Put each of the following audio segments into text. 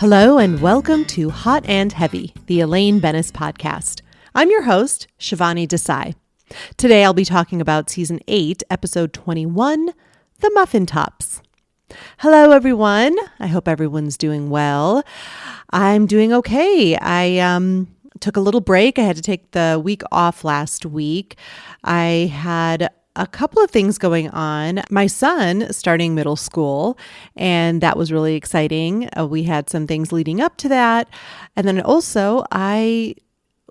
Hello and welcome to Hot and Heavy, the Elaine podcast. I'm your host, Shivani Desai. Today I'll be talking about Season 8, Episode 21, The Muffin Tops. Hello everyone. I hope everyone's doing well. I'm doing okay. I took a little break. I had to take the week off last week. I had a couple of things going on. My son starting middle school, and that was really exciting. We had some things leading up to that. And then also I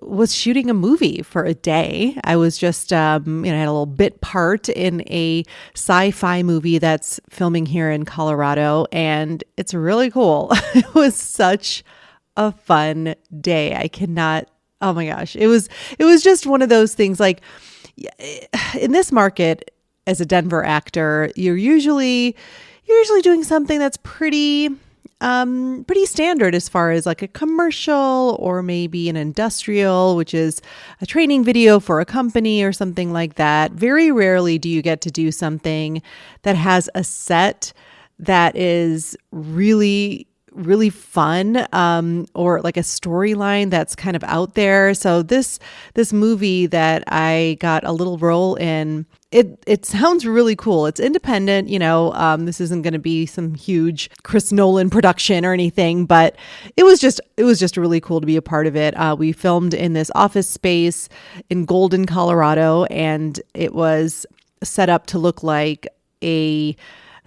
was shooting a movie for a day. I was just, I had a little bit part in a sci-fi movie that's filming here in Colorado, and it's really cool. It was such a fun day. I cannot, oh my gosh. It was just one of those things like, in this market, as a Denver actor, you're usually doing something that's pretty standard as far as like a commercial or maybe an industrial, which is a training video for a company or something like that. Very rarely do you get to do something that has a set that is really fun, or like a storyline that's kind of out there. So this movie that I got a little role in, it sounds really cool. It's independent, this isn't going to be some huge Chris Nolan production or anything, but it was just really cool to be a part of it. We filmed in this office space in Golden, Colorado, and it was set up to look like a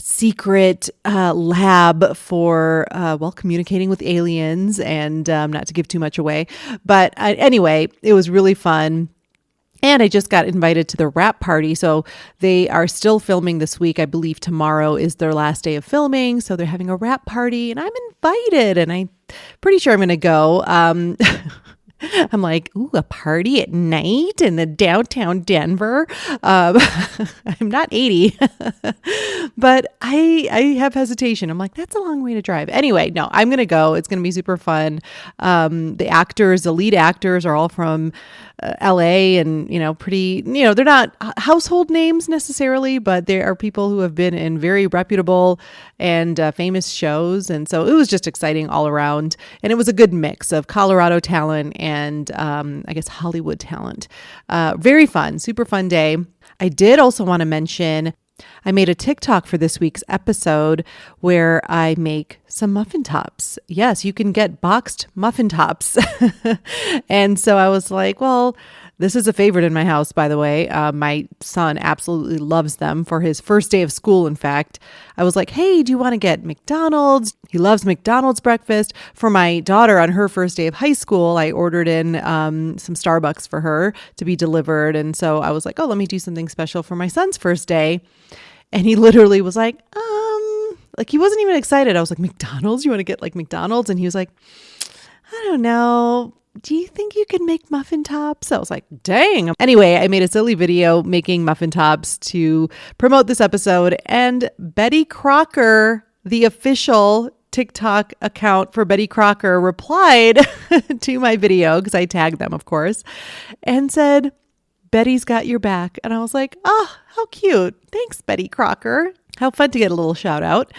secret lab for communicating with aliens, and not to give too much away, but anyway, it was really fun. And I just got invited to the wrap party, so they are still filming this week. I believe tomorrow is their last day of filming, so they're having a wrap party, and I'm invited, and I'm pretty sure I'm going to go. I'm like, ooh, a party at night in the downtown Denver. I'm not 80, but I have hesitation. I'm like, that's a long way to drive. Anyway, no, I'm going to go. It's going to be super fun. The lead actors are all from LA, and, they're not household names necessarily, but they are people who have been in very reputable and famous shows. And so it was just exciting all around. And it was a good mix of Colorado talent and I guess Hollywood talent. Very fun, super fun day. I did also want to mention, I made a TikTok for this week's episode where I make some muffin tops. Yes, you can get boxed muffin tops. And so I was like, well, this is a favorite in my house, by the way. My son absolutely loves them for his first day of school, in fact. I was like, hey, do you want to get McDonald's? He loves McDonald's breakfast. For my daughter on her first day of high school, I ordered in some Starbucks for her to be delivered. And so I was like, oh, let me do something special for my son's first day. And he literally was like he wasn't even excited. I was like, McDonald's? You want to get like McDonald's? And he was like, I don't know. Do you think you can make muffin tops? I was like, dang. Anyway, I made a silly video making muffin tops to promote this episode. And Betty Crocker, the official TikTok account for Betty Crocker, replied to my video, because I tagged them, of course, and said, Betty's got your back. And I was like, oh, how cute. Thanks, Betty Crocker. How fun to get a little shout out.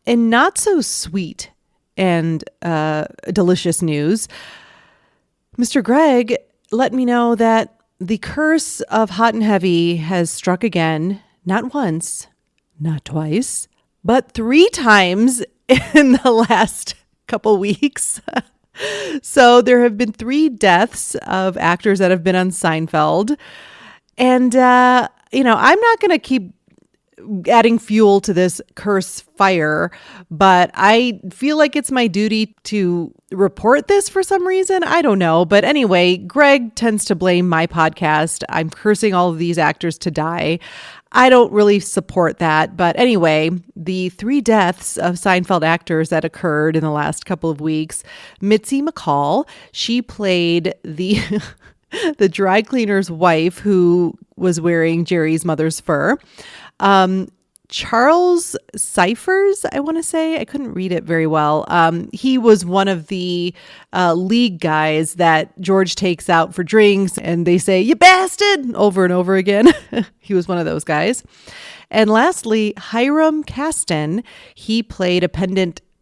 And not so sweet and delicious news. Mr. Greg let me know that the curse of Hot and Heavy has struck again, not once, not twice, but 3 times in the last couple weeks. So there have been 3 deaths of actors that have been on Seinfeld. And, I'm not going to keep adding fuel to this curse fire, but I feel like it's my duty to report this for some reason. I don't know. But anyway, Greg tends to blame my podcast. I'm cursing all of these actors to die. I don't really support that. But anyway, the 3 deaths of Seinfeld actors that occurred in the last couple of weeks. Mitzi McCall, she played the the dry cleaner's wife who was wearing Jerry's mother's fur. Charles Cyphers, I want to say, I couldn't read it very well. He was one of the league guys that George takes out for drinks and they say, "You bastard," over and over again. He was one of those guys. And lastly, Hiram Caston, he played a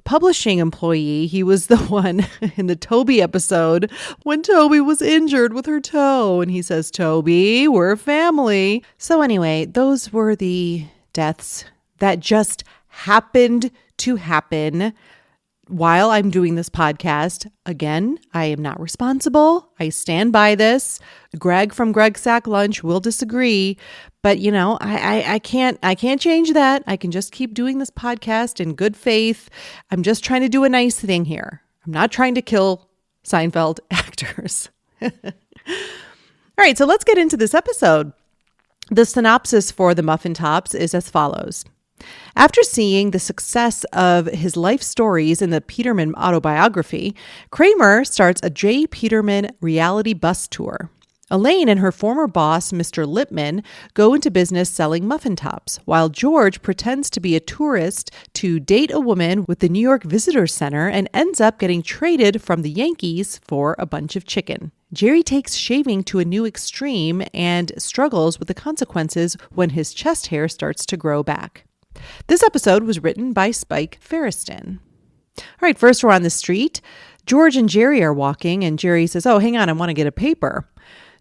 publishing employee. He was the one in the Toby episode when Toby was injured with her toe. And he says, Toby, we're a family. So anyway, those were the deaths that just happened to happen while I'm doing this podcast. Again, I am not responsible. I stand by this. Greg from Greg Sack Lunch will disagree, but I can't change that. I can just keep doing this podcast in good faith. I'm just trying to do a nice thing here. I'm not trying to kill Seinfeld actors. All right, so let's get into this episode. The synopsis for the Muffin Tops is as follows. After seeing the success of his life stories in the Peterman autobiography, Kramer starts a J. Peterman reality bus tour. Elaine and her former boss, Mr. Lippman, go into business selling muffin tops, while George pretends to be a tourist to date a woman with the New York Visitor Center and ends up getting traded from the Yankees for a bunch of chicken. Jerry takes shaving to a new extreme and struggles with the consequences when his chest hair starts to grow back. This episode was written by Spike Ferriston. All right, first we're on the street. George and Jerry are walking, and Jerry says, oh, hang on, I want to get a paper.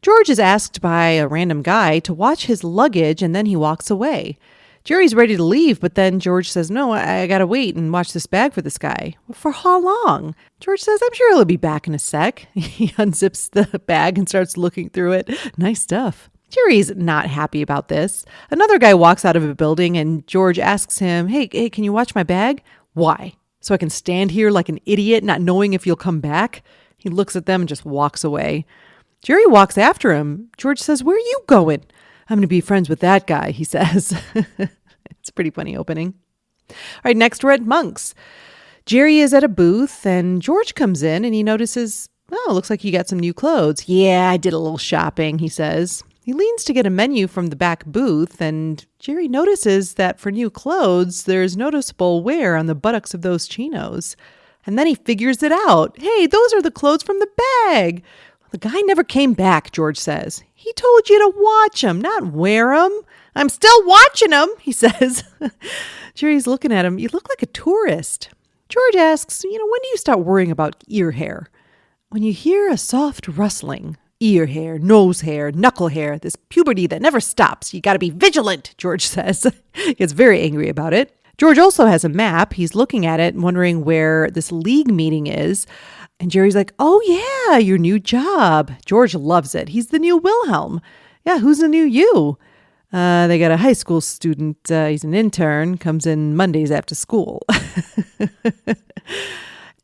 George is asked by a random guy to watch his luggage, and then he walks away. Jerry's ready to leave, but then George says, no, I got to wait and watch this bag for this guy. Well, for how long? George says, I'm sure he'll be back in a sec. He unzips the bag and starts looking through it. Nice stuff. Jerry's not happy about this. Another guy walks out of a building and George asks him, hey, can you watch my bag? Why? So I can stand here like an idiot, not knowing if you'll come back? He looks at them and just walks away. Jerry walks after him. George says, where are you going? I'm going to be friends with that guy, he says. It's a pretty funny opening. All right, next we're at Monk's. Jerry is at a booth and George comes in and he notices, oh, looks like you got some new clothes. Yeah, I did a little shopping, he says. He leans to get a menu from the back booth, and Jerry notices that for new clothes, there's noticeable wear on the buttocks of those chinos. And then he figures it out. Hey, those are the clothes from the bag. The guy never came back, George says. He told you to watch him, not wear him. I'm still watching him, he says. Jerry's looking at him. You look like a tourist. George asks, when do you start worrying about ear hair? When you hear a soft rustling. Ear hair, nose hair, knuckle hair, this puberty that never stops. You got to be vigilant, George says. He gets very angry about it. George also has a map. He's looking at it and wondering where this league meeting is. And Jerry's like, oh, yeah, your new job. George loves it. He's the new Wilhelm. Yeah, who's the new you? They got a high school student. He's an intern, comes in Mondays after school.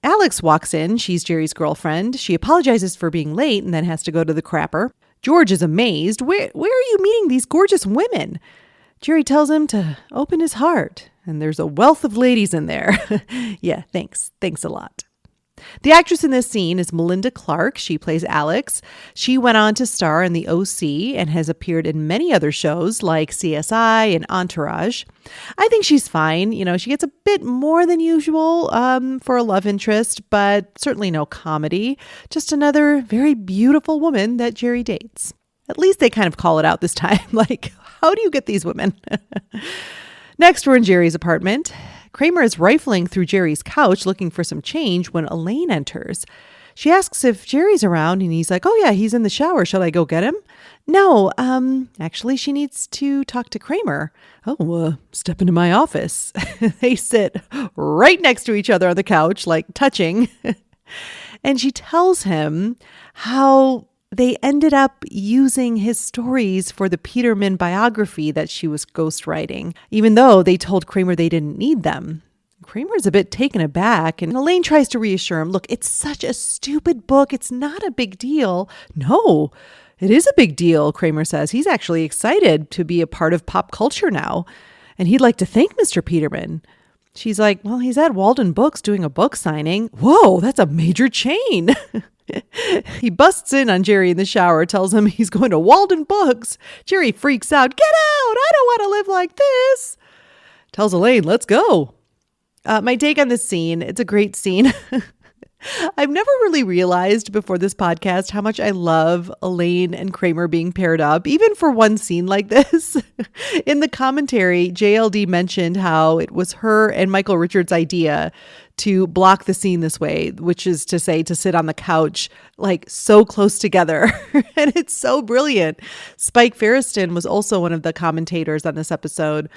Alex walks in. She's Jerry's girlfriend. She apologizes for being late and then has to go to the crapper. George is amazed. Where are you meeting these gorgeous women? Jerry tells him to open his heart, and there's a wealth of ladies in there. Yeah, thanks. Thanks a lot. The actress in this scene is Melinda Clark. She plays Alex. She went on to star in The OC and has appeared in many other shows like CSI and Entourage. I think she's fine. She gets a bit more than usual for a love interest, but certainly no comedy. Just another very beautiful woman that Jerry dates. At least they kind of call it out this time. Like, how do you get these women? Next, we're in Jerry's apartment. Kramer is rifling through Jerry's couch looking for some change when Elaine enters. She asks if Jerry's around and he's like, oh yeah, he's in the shower. Shall I go get him? No, actually she needs to talk to Kramer. Oh, step into my office. They sit right next to each other on the couch, like touching. And she tells him how they ended up using his stories for the Peterman biography that she was ghostwriting, even though they told Kramer they didn't need them. Kramer's a bit taken aback, and Elaine tries to reassure him, look, it's such a stupid book. It's not a big deal. No, it is a big deal, Kramer says. He's actually excited to be a part of pop culture now, and he'd like to thank Mr. Peterman. She's like, well, he's at Walden Books doing a book signing. Whoa, that's a major chain. He busts in on Jerry in the shower, tells him he's going to Walden Books. Jerry freaks out. Get out! I don't want to live like this. Tells Elaine, let's go. My take on this scene, it's a great scene. I've never really realized before this podcast how much I love Elaine and Kramer being paired up, even for one scene like this. In the commentary, JLD mentioned how it was her and Michael Richards' idea to block the scene this way, which is to say to sit on the couch like so close together. And it's so brilliant. Spike Feresten was also one of the commentators on this episode.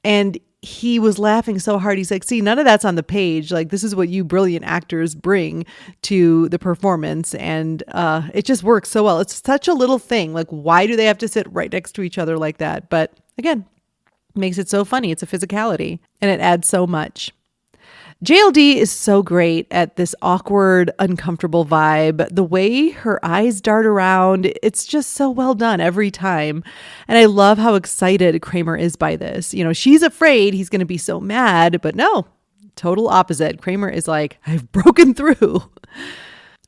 And he was laughing so hard. He's like, see, none of that's on the page. Like, this is what you brilliant actors bring to the performance. And it just works so well. It's such a little thing. Like, why do they have to sit right next to each other like that? But again, makes it so funny. It's a physicality and it adds so much. JLD is so great at this awkward, uncomfortable vibe. The way her eyes dart around, it's just so well done every time. And I love how excited Kramer is by this. You know, she's afraid he's going to be so mad, but no, total opposite. Kramer is like, I've broken through. All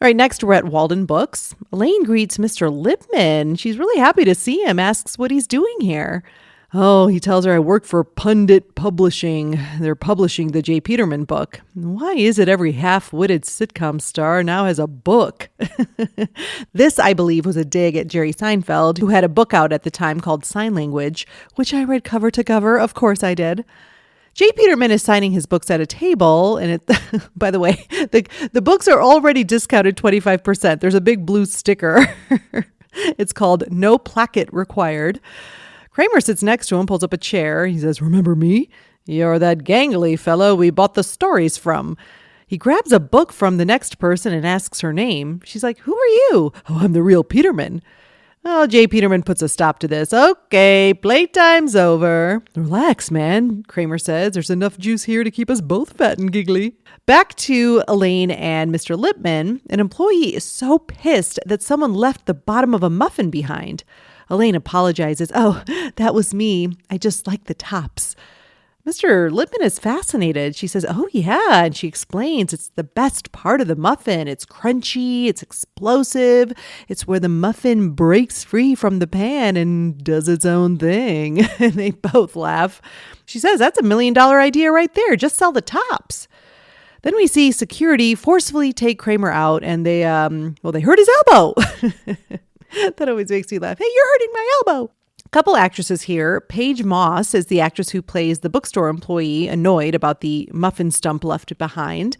right, next we're at Walden Books. Elaine greets Mr. Lippman. She's really happy to see him, asks what he's doing here. Oh, he tells her, I work for Pundit Publishing. They're publishing the J. Peterman book. Why is it every half-witted sitcom star now has a book? This, I believe, was a dig at Jerry Seinfeld, who had a book out at the time called Sign Language, which I read cover to cover. Of course I did. J. Peterman is signing his books at a table, and it, by the way, the books are already discounted 25%. There's a big blue sticker. It's called No Placket Required. Kramer sits next to him, pulls up a chair. He says, remember me? You're that gangly fellow we bought the stories from. He grabs a book from the next person and asks her name. She's like, who are you? Oh, I'm the real Peterman. Oh, J. Peterman puts a stop to this. Okay, playtime's over. Relax, man, Kramer says. There's enough juice here to keep us both fat and giggly. Back to Elaine and Mr. Lippman. An employee is so pissed that someone left the bottom of a muffin behind. Elaine apologizes. Oh, that was me. I just like the tops. Mr. Lippman is fascinated. She says, oh, yeah. And she explains it's the best part of the muffin. It's crunchy. It's explosive. It's where the muffin breaks free from the pan and does its own thing. And they both laugh. She says, that's $1 million idea right there. Just sell the tops. Then we see security forcefully take Kramer out and they hurt his elbow. That always makes me laugh. Hey, you're hurting my elbow. A couple actresses here. Paige Moss is the actress who plays the bookstore employee annoyed about the muffin stump left behind.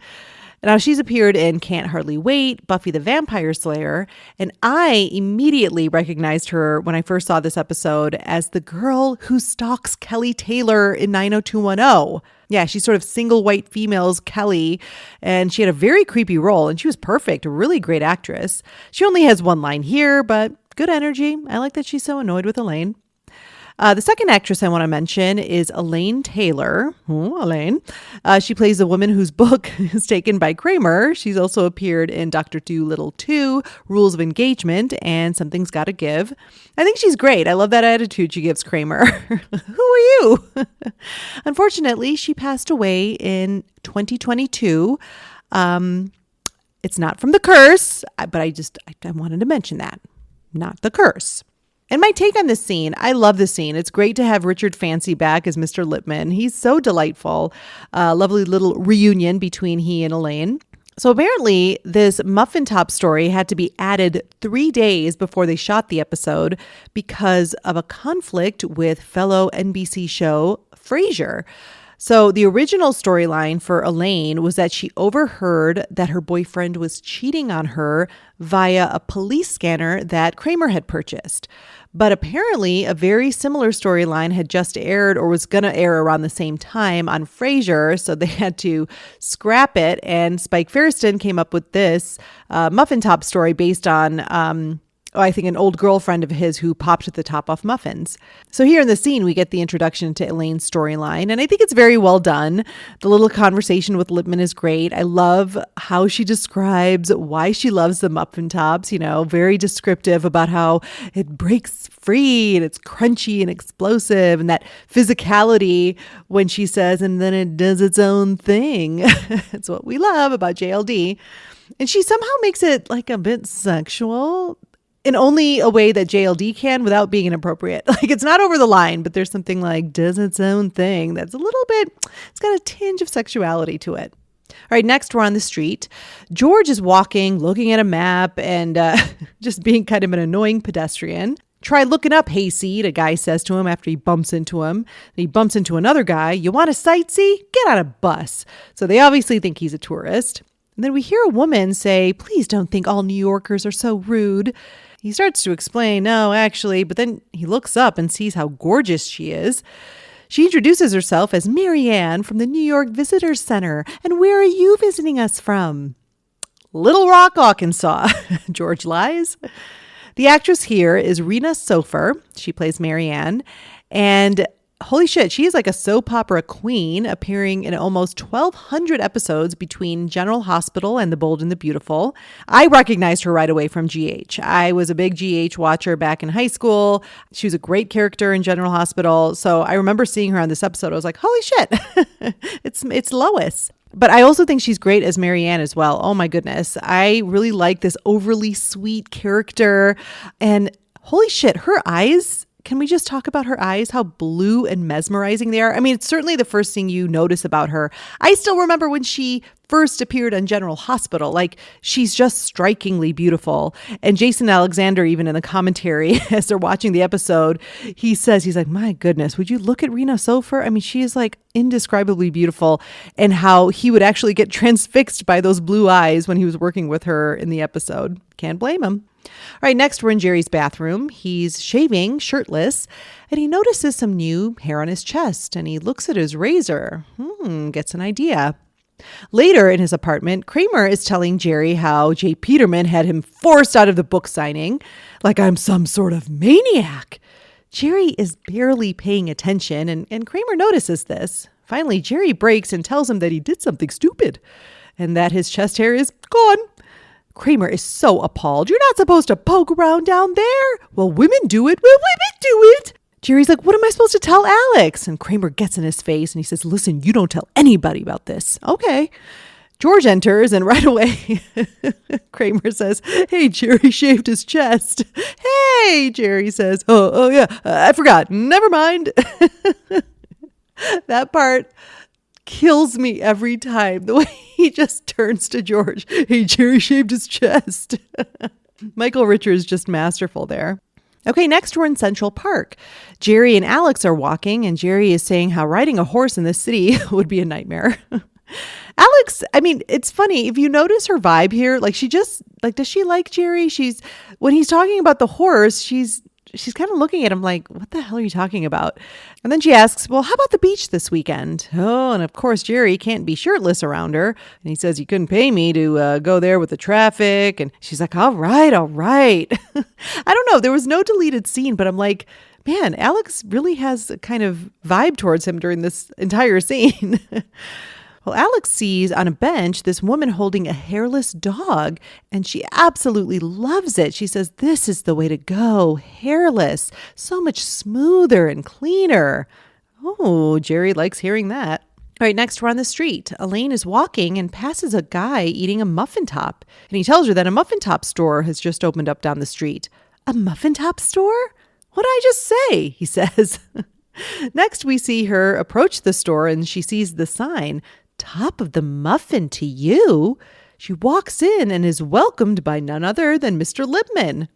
Now, she's appeared in Can't Hardly Wait, Buffy the Vampire Slayer, and I immediately recognized her when I first saw this episode as the girl who stalks Kelly Taylor in 90210. Yeah, she's sort of single white female's Kelly, and she had a very creepy role, and she was perfect, a really great actress. She only has one line here, but good energy. I like that she's so annoyed with Elaine. The second actress I want to mention is Elaine Taylor. Oh, Elaine. She plays the woman whose book is taken by Kramer. She's also appeared in Dr. Dolittle 2, Rules of Engagement, and Something's Gotta Give. I think she's great. I love that attitude she gives Kramer. Who are you? Unfortunately, she passed away in 2022. It's not from the curse, but I wanted to mention that. Not the curse. And my take on this scene, I love this scene. It's great to have Richard Fancy back as Mr. Lippman. He's so delightful. Lovely little reunion between he and Elaine. So apparently this muffin top story had to be added 3 days before they shot the episode because of a conflict with fellow NBC show Frasier. So the original storyline for Elaine was that she overheard that her boyfriend was cheating on her via a police scanner that Kramer had purchased. But apparently a very similar storyline had just aired or was going to air around the same time on Frasier, so they had to scrap it. And Spike Feresten came up with this muffin top story based on I think an old girlfriend of his who popped the top off muffins. So here in the scene, we get the introduction to Elaine's storyline, and I think it's very well done. The little conversation with Lippman is great. I love how she describes why she loves the muffin tops, very descriptive about how it breaks free and it's crunchy and explosive, and that physicality when she says, and then it does its own thing. It's what we love about JLD. And she somehow makes it like a bit sexual in only a way that JLD can without being inappropriate. Like, it's not over the line, but there's something like does its own thing that's a little bit, it's got a tinge of sexuality to it. All right, next we're on the street. George is walking, looking at a map, and just being kind of an annoying pedestrian. Try looking up hayseed, a guy says to him after he bumps into him. And he bumps into another guy. You want to sightsee? Get on a bus. So they obviously think he's a tourist. And then we hear a woman say, please don't think all New Yorkers are so rude. He starts to explain, no, actually, but then he looks up and sees how gorgeous she is. She introduces herself as Mary Ann from the New York Visitors Center. And where are you visiting us from? Little Rock, Arkansas. George lies. The actress here is Rena Sofer. She plays Mary Ann. And holy shit, she is like a soap opera queen, appearing in almost 1,200 episodes between General Hospital and The Bold and the Beautiful. I recognized her right away from GH. I was a big GH watcher back in high school. She was a great character in General Hospital. So I remember seeing her on this episode. I was like, holy shit, it's Lois. But I also think she's great as Mary Ann as well. Oh my goodness. I really like this overly sweet character. And holy shit, her eyes. Can we just talk about her eyes, how blue and mesmerizing they are? I mean, it's certainly the first thing you notice about her. I still remember when she first appeared on General Hospital. Like, she's just strikingly beautiful. And Jason Alexander, even in the commentary, as they're watching the episode, he says, he's like, my goodness, would you look at Rena Sofer? I mean, she is like indescribably beautiful, and how he would actually get transfixed by those blue eyes when he was working with her in the episode. Can't blame him. All right, next we're in Jerry's bathroom. He's shaving, shirtless, and he notices some new hair on his chest, and he looks at his razor. Gets an idea. Later in his apartment, Kramer is telling Jerry how Jay Peterman had him forced out of the book signing, like I'm some sort of maniac. Jerry is barely paying attention, and Kramer notices this. Finally, Jerry breaks and tells him that he did something stupid, and that his chest hair is gone. Kramer is so appalled. You're not supposed to poke around down there. Well, women do it. Well, women do it. Jerry's like, what am I supposed to tell Alex? And Kramer gets in his face and he says, listen, you don't tell anybody about this. Okay. George enters and right away, Kramer says, hey, Jerry shaved his chest. Hey, Jerry says, oh yeah, I forgot. Never mind. That part kills me every time. The way he just turns to George. Hey, Jerry shaved his chest. Michael Richards just masterful there. Okay, next we're in Central Park. Jerry and Alex are walking, and Jerry is saying how riding a horse in this city would be a nightmare. Alex, I mean, it's funny. If you notice her vibe here, like she just, like, does she like Jerry? When he's talking about the horse, she's kind of looking at him like, what the hell are you talking about? And then she asks, well, how about the beach this weekend? Oh, and of course, Jerry can't be shirtless around her. And he says, you couldn't pay me to go there with the traffic. And she's like, all right. I don't know. There was no deleted scene, but I'm like, man, Alex really has a kind of vibe towards him during this entire scene. Well, Alex sees on a bench this woman holding a hairless dog, and she absolutely loves it. She says, this is the way to go, hairless, so much smoother and cleaner. Oh, Jerry likes hearing that. All right, next we're on the street. Elaine is walking and passes a guy eating a muffin top, and he tells her that a muffin top store has just opened up down the street. A muffin top store? What did I just say? He says. Next, we see her approach the store, and she sees the sign, top of the muffin to you. She walks in and is welcomed by none other than Mr. Lippman.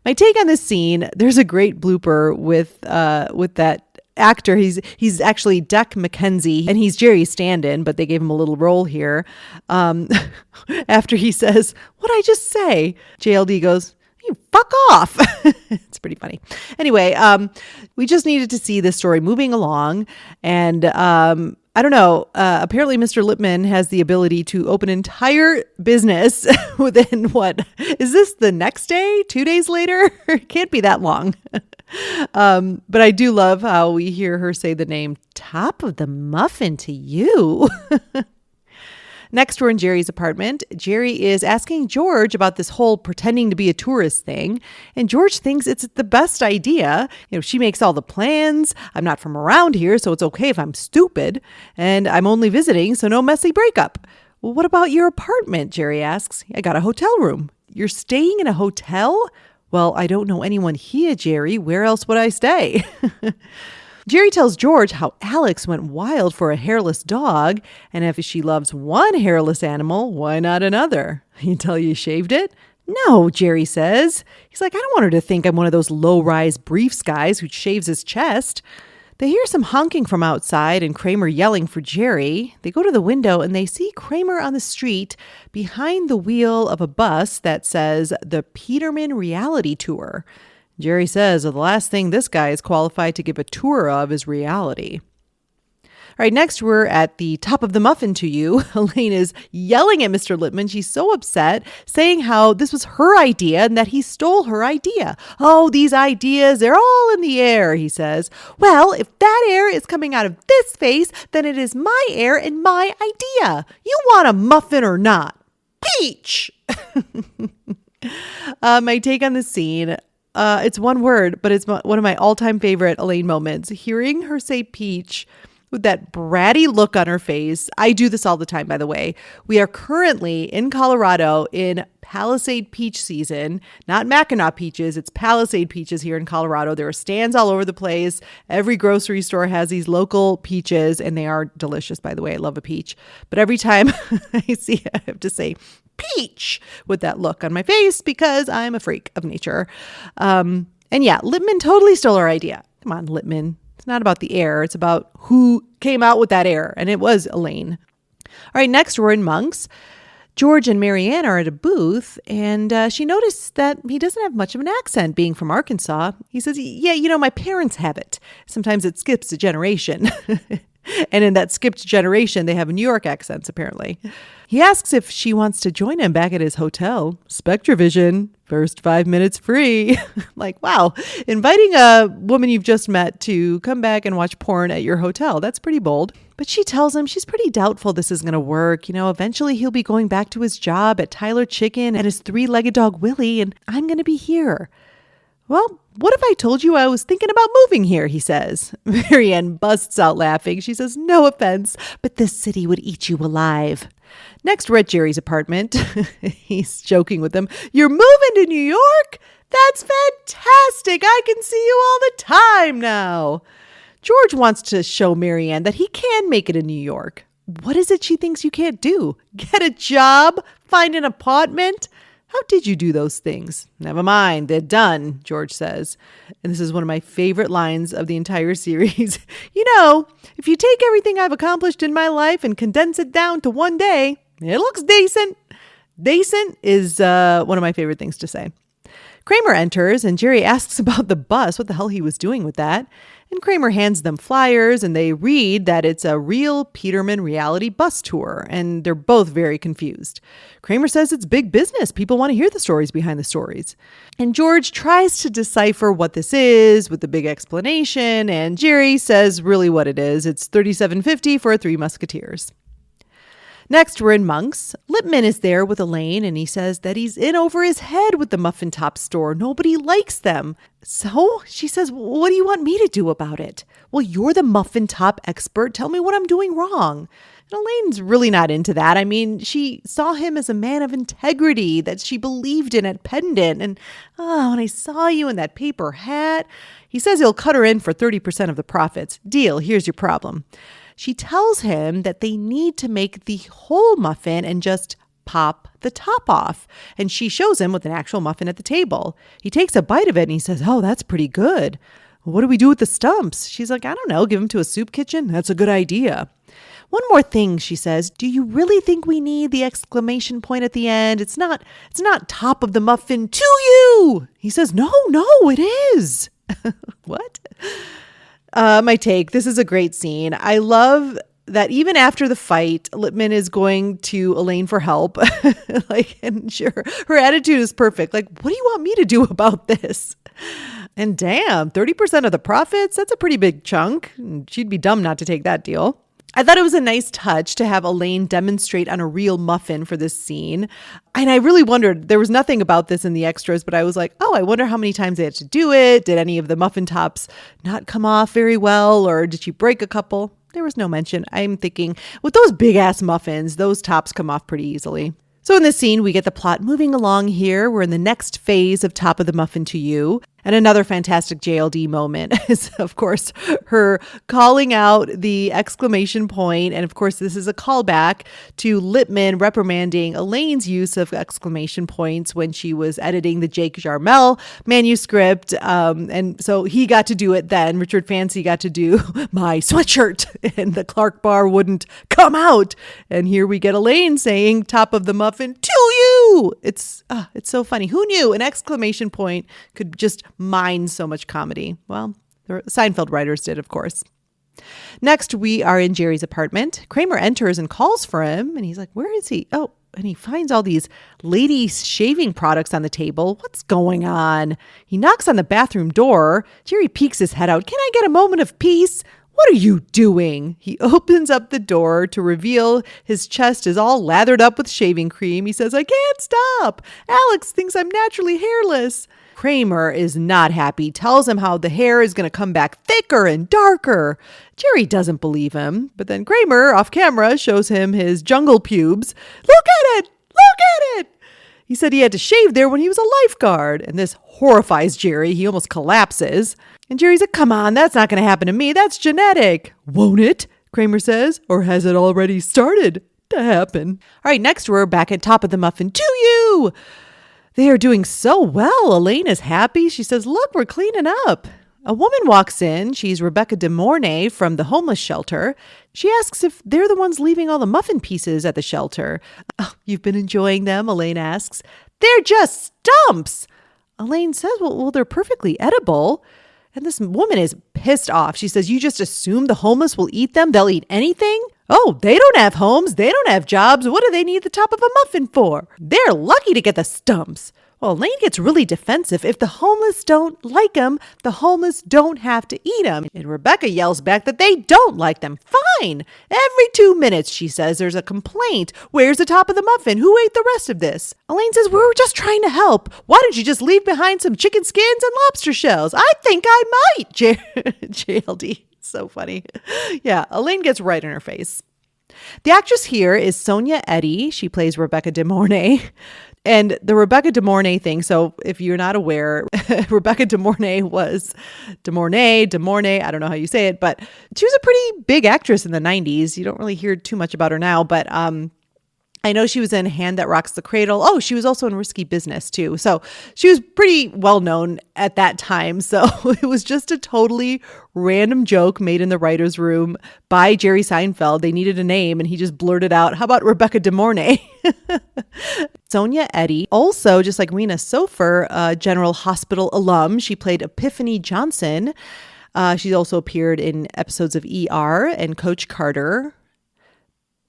My take on this scene, there's a great blooper with that actor. He's actually Deck McKenzie, and he's Jerry's stand-in, but they gave him a little role here. After he says, what'd I just say? JLD goes, you fuck off. It's pretty funny. Anyway, we just needed to see this story moving along, and I don't know. Apparently, Mr. Lippman has the ability to open an entire business within what? Is this the next day? 2 days later? It can't be that long. But I do love how we hear her say the name, top of the muffin to you. Next, we're in Jerry's apartment. Jerry is asking George about this whole pretending to be a tourist thing. And George thinks it's the best idea. You know, she makes all the plans. I'm not from around here, so it's okay if I'm stupid. And I'm only visiting, so no messy breakup. Well, what about your apartment? Jerry asks. I got a hotel room. You're staying in a hotel? Well, I don't know anyone here, Jerry. Where else would I stay? Jerry tells George how Alex went wild for a hairless dog, and if she loves one hairless animal, why not another? Until you shaved it? No, Jerry says. He's like, I don't want her to think I'm one of those low-rise briefs guys who shaves his chest. They hear some honking from outside and Kramer yelling for Jerry. They go to the window and they see Kramer on the street behind the wheel of a bus that says the Peterman Reality Tour. Jerry says the last thing this guy is qualified to give a tour of is reality. All right, next we're at the top of the muffin to you. Elaine is yelling at Mr. Lippman. She's so upset, saying how this was her idea and that he stole her idea. Oh, these ideas, they're all in the air, he says. Well, if that air is coming out of this face, then it is my air and my idea. You want a muffin or not? Peach! My take on this scene, it's one word, but it's one of my all-time favorite Elaine moments. Hearing her say peach with that bratty look on her face. I do this all the time, by the way. We are currently in Colorado in Palisade peach season, not Mackinac peaches. It's Palisade peaches here in Colorado. There are stands all over the place. Every grocery store has these local peaches, and they are delicious, by the way. I love a peach. But every time I see it, I have to say peach with that look on my face because I'm a freak of nature. And yeah, Lippman totally stole our idea. Come on, Lippman. It's not about the air. It's about who came out with that air. And it was Elaine. All right, next we're in Monk's. George and Marianne are at a booth, and she noticed that he doesn't have much of an accent being from Arkansas. He says, yeah, my parents have it. Sometimes it skips a generation. And in that skipped generation, they have New York accents, apparently. He asks if she wants to join him back at his hotel. Spectrovision, first 5 minutes free. Like, wow, inviting a woman you've just met to come back and watch porn at your hotel. That's pretty bold. But she tells him she's pretty doubtful this is going to work. Eventually he'll be going back to his job at Tyler Chicken and his three-legged dog, Willie, and I'm going to be here. Well, what if I told you I was thinking about moving here, he says. Marianne busts out laughing. She says, no offense, but this city would eat you alive. Next, we're at Jerry's apartment. He's joking with them. You're moving to New York? That's fantastic. I can see you all the time now. George wants to show Marianne that he can make it in New York. What is it she thinks you can't do? Get a job? Find an apartment? How did you do those things? Never mind, they're done, George says. And this is one of my favorite lines of the entire series. If you take everything I've accomplished in my life and condense it down to one day, it looks decent. Decent is one of my favorite things to say. Kramer enters and Jerry asks about the bus, what the hell he was doing with that. And Kramer hands them flyers and they read that it's a real Peterman reality bus tour. And they're both very confused. Kramer says it's big business. People want to hear the stories behind the stories. And George tries to decipher what this is with the big explanation. And Jerry says really what it is. It's $37.50 for Three Musketeers. Next, we're in Monk's. Lippman is there with Elaine, and he says that he's in over his head with the muffin top store. Nobody likes them. So she says, what do you want me to do about it? Well, you're the muffin top expert. Tell me what I'm doing wrong. And Elaine's really not into that. I mean, she saw him as a man of integrity that she believed in at Pendant. And when I saw you in that paper hat, he says he'll cut her in for 30% of the profits. Deal, here's your problem. She tells him that they need to make the whole muffin and just pop the top off. And she shows him with an actual muffin at the table. He takes a bite of it and he says, oh, that's pretty good. What do we do with the stumps? She's like, I don't know, give them to a soup kitchen? That's a good idea. One more thing, she says, do you really think we need the exclamation point at the end? It's not top of the muffin to you. He says, no, it is. What? My take, this is a great scene. I love that even after the fight, Lippman is going to Elaine for help. And sure, her attitude is perfect. Like, what do you want me to do about this? And damn, 30% of the profits, that's a pretty big chunk. She'd be dumb not to take that deal. I thought it was a nice touch to have Elaine demonstrate on a real muffin for this scene. And I really wondered, there was nothing about this in the extras, but I was like, I wonder how many times they had to do it. Did any of the muffin tops not come off very well? Or did she break a couple? There was no mention. I'm thinking with those big ass muffins, those tops come off pretty easily. So in this scene, we get the plot moving along here. We're in the next phase of Top of the Muffin to You. And another fantastic JLD moment is, of course, her calling out the exclamation point. And of course, this is a callback to Lippman reprimanding Elaine's use of exclamation points when she was editing the Jake Jarmel manuscript. And so he got to do it then. Richard Fancy got to do my sweatshirt, and the Clark bar wouldn't come out. And here we get Elaine saying top of the muffin to you. It's so funny. Who knew an exclamation point could just mine so much comedy? Well, the Seinfeld writers did, of course. Next, we are in Jerry's apartment. Kramer enters and calls for him, and he's like, where is he? Oh, and he finds all these ladies' shaving products on the table. What's going on? He knocks on the bathroom door. Jerry peeks his head out. Can I get a moment of peace? What are you doing? He opens up the door to reveal his chest is all lathered up with shaving cream. He says, I can't stop. Alex thinks I'm naturally hairless. Kramer is not happy, tells him how the hair is going to come back thicker and darker. Jerry doesn't believe him, but then Kramer, off camera, shows him his jungle pubes. Look at it! Look at it! He said he had to shave there when he was a lifeguard, and this horrifies Jerry. He almost collapses. And Jerry's like, come on, that's not going to happen to me. That's genetic. Won't it? Kramer says, or has it already started to happen? All right, next we're back at top of the muffin. To you! They are doing so well. Elaine is happy. She says, look, we're cleaning up. A woman walks in. She's Rebecca De Mornay from the homeless shelter. She asks if they're the ones leaving all the muffin pieces at the shelter. Oh, you've been enjoying them? Elaine asks. They're just stumps. Elaine says, well, they're perfectly edible. And this woman is pissed off. She says, you just assume the homeless will eat them? They'll eat anything? Oh, they don't have homes. They don't have jobs. What do they need the top of a muffin for? They're lucky to get the stumps. Well, Elaine gets really defensive. If the homeless don't like them, the homeless don't have to eat them. And Rebecca yells back that they don't like them. Fine. Every 2 minutes, she says, there's a complaint. Where's the top of the muffin? Who ate the rest of this? Elaine says, we were just trying to help. Why don't you just leave behind some chicken skins and lobster shells? I think I might. JLD. So funny. Yeah, Elaine gets right in her face. The actress here is Sonya Eddy. She plays Rebecca De Mornay. And the Rebecca De Mornay thing, so if you're not aware, Rebecca De Mornay was De Mornay, I don't know how you say it, but she was a pretty big actress in the 90s. You don't really hear too much about her now, but I know she was in Hand That Rocks the Cradle. Oh, she was also in Risky Business too. So she was pretty well known at that time. So it was just a totally random joke made in the writer's room by Jerry Seinfeld. They needed a name and he just blurted out, how about Rebecca De Mornay? Sonya Eddy, also just like Rena Sofer, a General Hospital alum. She played Epiphany Johnson. She also appeared in episodes of ER and Coach Carter.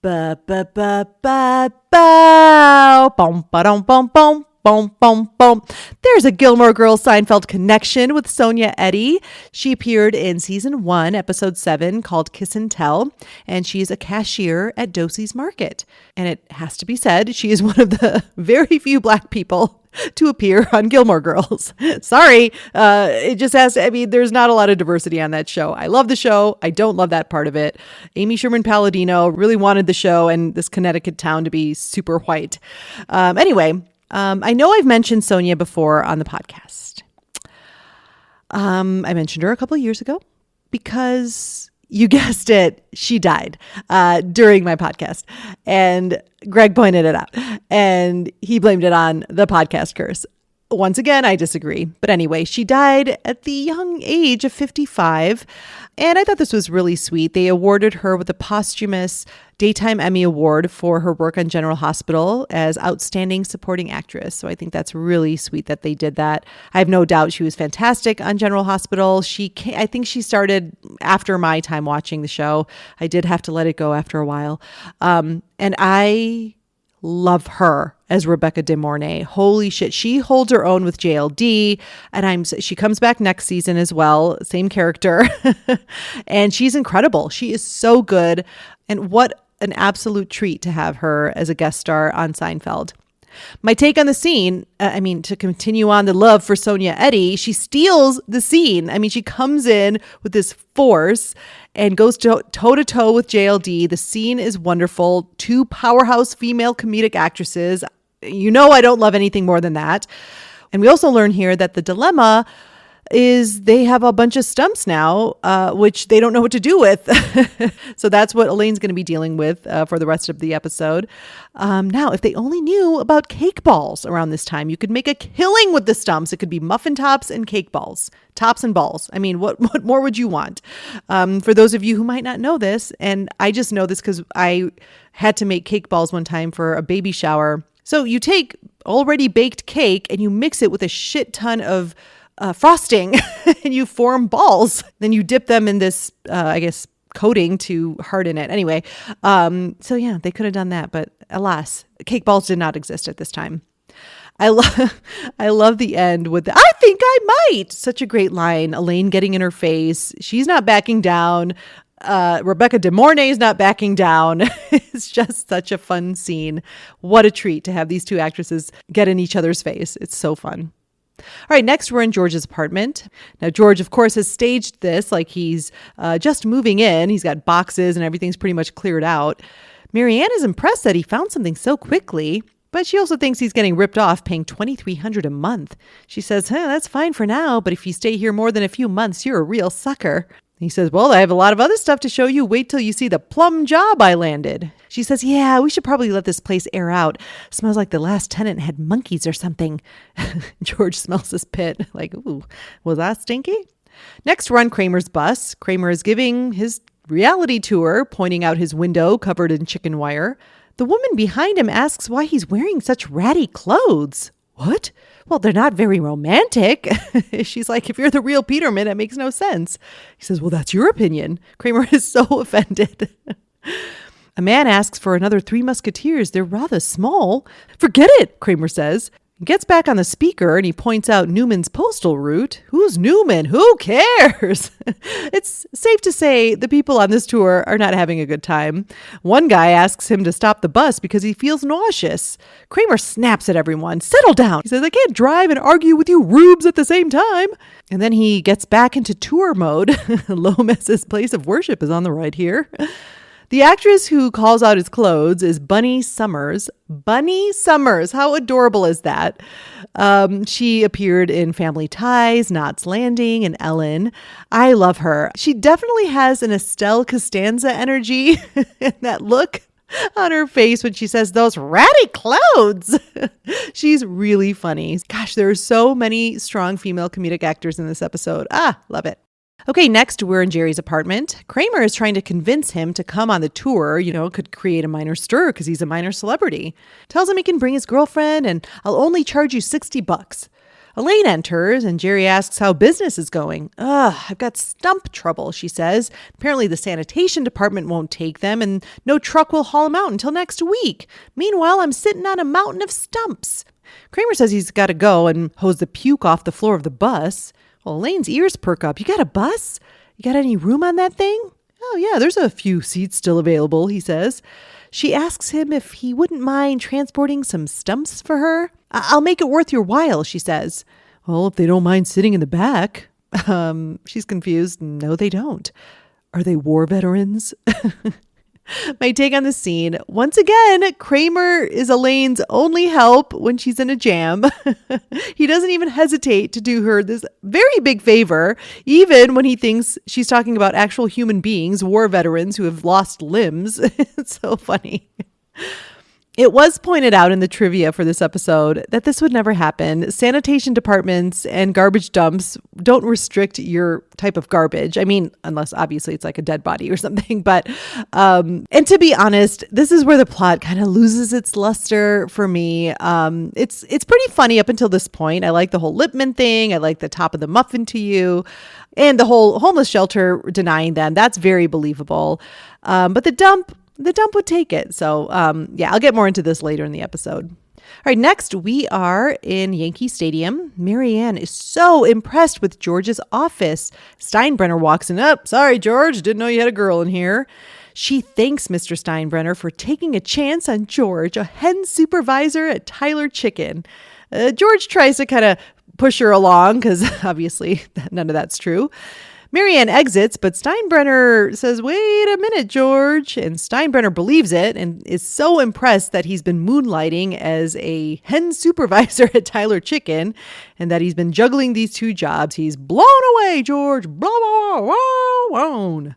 Ba ba ba ba ba bum ba dum bum bum bum bum bum. There's a Gilmore Girls Seinfeld connection with Sonya Eddy. She appeared in season 1, episode 7, called Kiss and Tell, and she's a cashier at Dosey's Market. And it has to be said, she is one of the very few Black people to appear on Gilmore Girls. Sorry. It just has to, I mean, there's not a lot of diversity on that show. I love the show. I don't love that part of it. Amy Sherman Palladino really wanted the show and this Connecticut town to be super white. Anyway, I know I've mentioned Sonya before on the podcast. I mentioned her a couple of years ago because you guessed it, she died during my podcast. And Greg pointed it out. And he blamed it on the podcast curse. Once again, I disagree. But anyway, she died at the young age of 55. And I thought this was really sweet. They awarded her with a posthumous Daytime Emmy Award for her work on General Hospital as Outstanding Supporting Actress. So I think that's really sweet that they did that. I have no doubt she was fantastic on General Hospital. I think she started after my time watching the show. I did have to let it go after a while. And I love her as Rebecca De Mornay. Holy shit. She holds her own with JLD, and she comes back next season as well. Same character. And she's incredible. She is so good. And what an absolute treat to have her as a guest star on Seinfeld. My take on the scene, to continue on the love for Sonya Eddy, she steals the scene. She comes in with this force and goes toe-to-toe with JLD. The scene is wonderful. 2 powerhouse female comedic actresses. You know I don't love anything more than that. And we also learn here that the dilemma is they have a bunch of stumps now, which they don't know what to do with. So that's what Elaine's going to be dealing with for the rest of the episode. Now, if they only knew about cake balls around this time, you could make a killing with the stumps. It could be muffin tops and cake balls, tops and balls. I mean, what more would you want? For those of you who might not know this, and I just know this because I had to make cake balls one time for a baby shower. So you take already baked cake and you mix it with a shit ton of frosting and you form balls. Then you dip them in this, coating to harden it. Anyway, so yeah, they could have done that, but alas, cake balls did not exist at this time. I love the end with I think I might. Such a great line. Elaine getting in her face. She's not backing down. Rebecca De Mornay is not backing down. It's just such a fun scene. What a treat to have these two actresses get in each other's face. It's so fun. All right, next we're in George's apartment. Now, George, of course, has staged this like he's just moving in. He's got boxes and everything's pretty much cleared out. Marianne is impressed that he found something so quickly, but she also thinks he's getting ripped off paying $2,300 a month. She says, that's fine for now, but if you stay here more than a few months, you're a real sucker. He says, well, I have a lot of other stuff to show you. Wait till you see the plum job I landed. She says, yeah, we should probably let this place air out. Smells like the last tenant had monkeys or something. George smells his pit like, ooh, was that stinky? Next, we're on Kramer's bus. Kramer is giving his reality tour, pointing out his window covered in chicken wire. The woman behind him asks why he's wearing such ratty clothes. What? Well, they're not very romantic. She's like, if you're the real Peterman, it makes no sense. He says, well, that's your opinion. Kramer is so offended. A man asks for another 3 Musketeers. They're rather small. Forget it, Kramer says. He gets back on the speaker and he points out Newman's postal route. Who's Newman? Who cares? It's safe to say the people on this tour are not having a good time. One guy asks him to stop the bus because he feels nauseous. Kramer snaps at everyone. Settle down. He says, I can't drive and argue with you rubes at the same time. And then he gets back into tour mode. Lomas's place of worship is on the right here. The actress who calls out his clothes is Bunny Summers. Bunny Summers. How adorable is that? She appeared in Family Ties, Knots Landing, and Ellen. I love her. She definitely has an Estelle Costanza energy in that look on her face when she says those ratty clothes. She's really funny. Gosh, there are so many strong female comedic actors in this episode. Love it. Okay, next we're in Jerry's apartment. Kramer is trying to convince him to come on the tour, could create a minor stir because he's a minor celebrity. Tells him he can bring his girlfriend and I'll only charge you $60. Elaine enters and Jerry asks how business is going. I've got stump trouble, she says. Apparently the sanitation department won't take them and no truck will haul them out until next week. Meanwhile, I'm sitting on a mountain of stumps. Kramer says he's got to go and hose the puke off the floor of the bus. Well, Elaine's ears perk up. You got a bus? You got any room on that thing? Oh, yeah, there's a few seats still available, he says. She asks him if he wouldn't mind transporting some stumps for her. I'll make it worth your while, she says. Well, if they don't mind sitting in the back. She's confused. No, they don't. Are they war veterans? My take on the scene. Once again, Kramer is Elaine's only help when she's in a jam. He doesn't even hesitate to do her this very big favor, even when he thinks she's talking about actual human beings, war veterans who have lost limbs. It's so funny. It was pointed out in the trivia for this episode that this would never happen. Sanitation departments and garbage dumps don't restrict your type of garbage. I mean, unless obviously it's like a dead body or something. But, and to be honest, this is where the plot kind of loses its luster for me. It's pretty funny up until this point. I like the whole Lippman thing. I like the top of the muffin to you. And the whole homeless shelter denying them. That's very believable. But the dump would take it. So, I'll get more into this later in the episode. All right, next we are in Yankee Stadium. Marianne is so impressed with George's office. Steinbrenner walks in. Sorry, George, didn't know you had a girl in here. She thanks Mr. Steinbrenner for taking a chance on George, a hen supervisor at Tyler Chicken. George tries to kind of push her along because obviously none of that's true. Marianne exits, but Steinbrenner says, wait a minute, George. And Steinbrenner believes it and is so impressed that he's been moonlighting as a hen supervisor at Tyler Chicken and that he's been juggling these two jobs. He's blown away, George. Blown.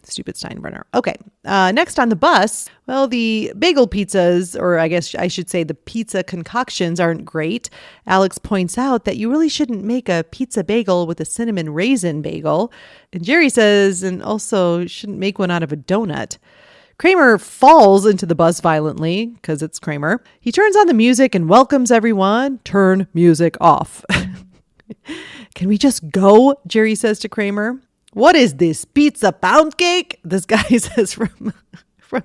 Stupid Steinbrenner. Okay. Next on the bus, well, the bagel pizzas, or I guess I should say the pizza concoctions aren't great. Alex points out that you really shouldn't make a pizza bagel with a cinnamon raisin bagel. And Jerry says, and also shouldn't make one out of a donut. Kramer falls into the bus violently because it's Kramer. He turns on the music and welcomes everyone. Turn music off. Can we just go? Jerry says to Kramer. What is this, pizza pound cake? This guy says from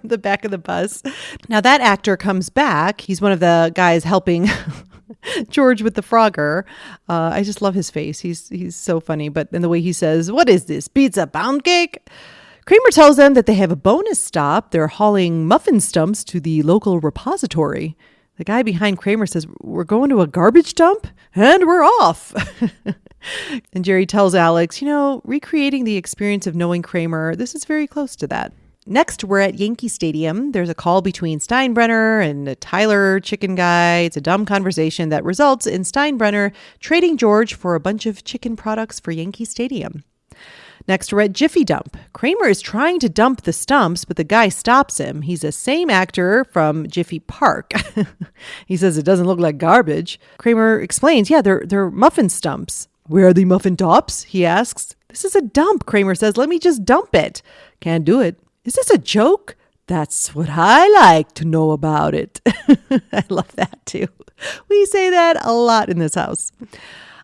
the back of the bus. Now that actor comes back. He's one of the guys helping George with the Frogger. I just love his face. He's so funny. But in the way he says, what is this, pizza pound cake? Kramer tells them that they have a bonus stop. They're hauling muffin stumps to the local repository. The guy behind Kramer says, we're going to a garbage dump and we're off. And Jerry tells Alex, recreating the experience of knowing Kramer, this is very close to that. Next, we're at Yankee Stadium. There's a call between Steinbrenner and the Tyler chicken guy. It's a dumb conversation that results in Steinbrenner trading George for a bunch of chicken products for Yankee Stadium. Next, we're at Jiffy Dump. Kramer is trying to dump the stumps, but the guy stops him. He's the same actor from Jiffy Park. He says it doesn't look like garbage. Kramer explains, they're muffin stumps. Where are the muffin tops? He asks. This is a dump, Kramer says. Let me just dump it. Can't do it. Is this a joke? That's what I like to know about it. I love that too. We say that a lot in this house.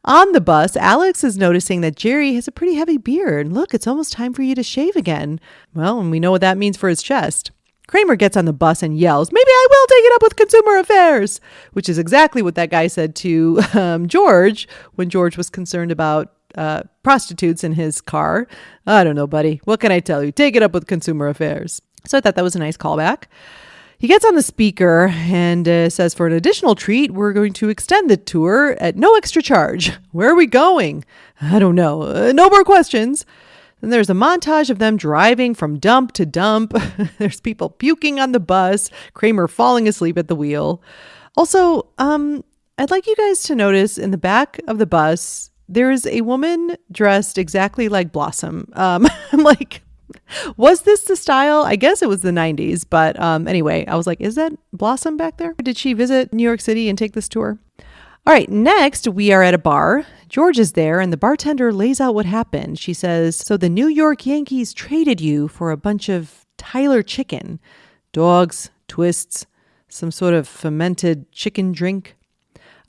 On the bus, Alex is noticing that Jerry has a pretty heavy beard. Look, it's almost time for you to shave again. Well, and we know what that means for his chest. Kramer gets on the bus and yells, maybe I will take it up with Consumer Affairs, which is exactly what that guy said to George when George was concerned about prostitutes in his car. I don't know, buddy. What can I tell you? Take it up with Consumer Affairs. So I thought that was a nice callback. He gets on the speaker and says, for an additional treat, we're going to extend the tour at no extra charge. Where are we going? I don't know. No more questions. Then there's a montage of them driving from dump to dump. There's people puking on the bus, Kramer falling asleep at the wheel. Also, I'd like you guys to notice in the back of the bus, there's a woman dressed exactly like Blossom. I'm like, was this the style? I guess it was the 90s. But anyway, I was like, is that Blossom back there? Did she visit New York City and take this tour? All right, next we are at a bar. George is there and the bartender lays out what happened. She says, so the New York Yankees traded you for a bunch of Tyler chicken, dogs, twists, some sort of fermented chicken drink.